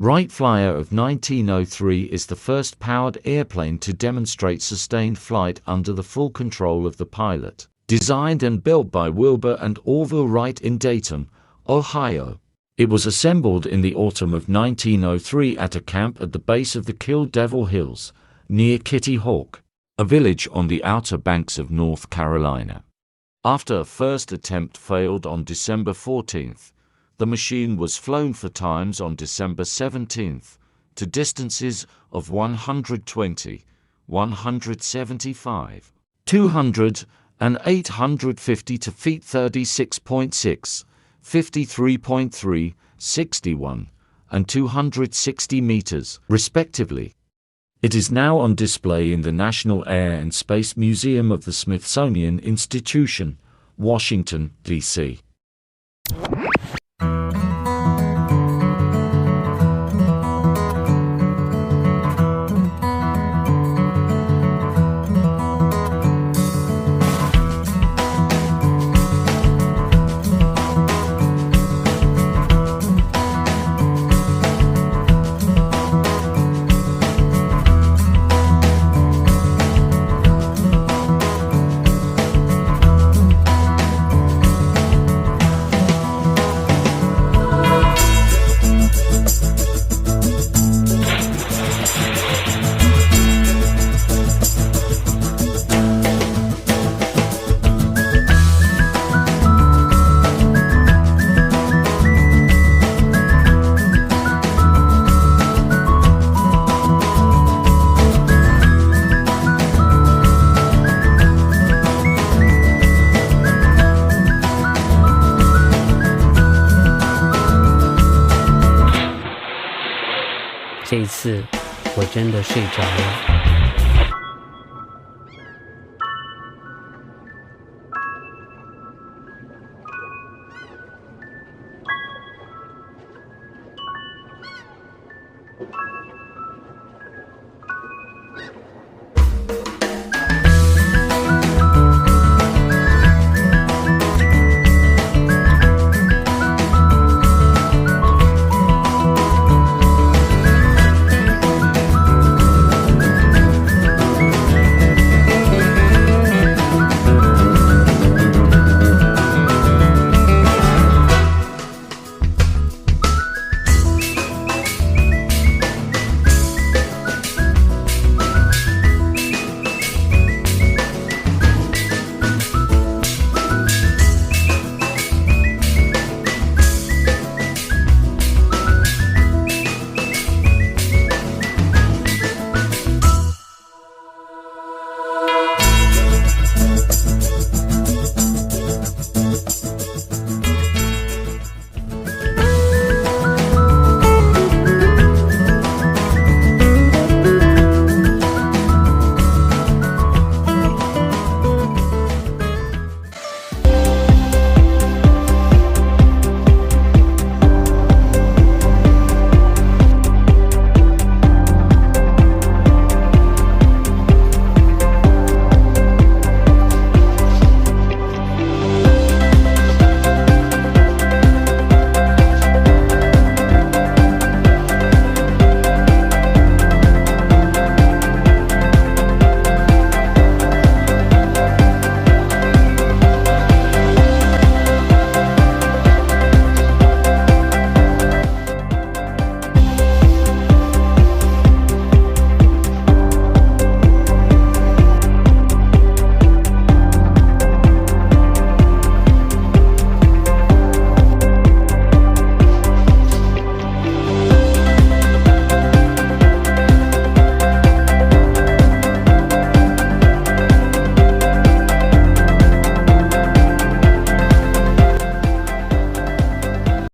Wright Flyer of 1903 is the first powered airplane to demonstrate sustained flight under the full control of the pilot. Designed and built by Wilbur and Orville Wright in Dayton, Ohio. It was assembled in the autumn of 1903 at a camp at the base of the Kill Devil Hills, near Kitty Hawk, a village on the Outer Banks of North Carolina. After a first attempt failed on December 14th, the machine was flown 4 times on December 17th, to distances of 120, 175, 200, and 850 to feet 36.6, 53.3, 61, and 260 meters, respectively. It is now on display in the National Air and Space Museum of the Smithsonian Institution, Washington, D.C.这一次我真的睡着了。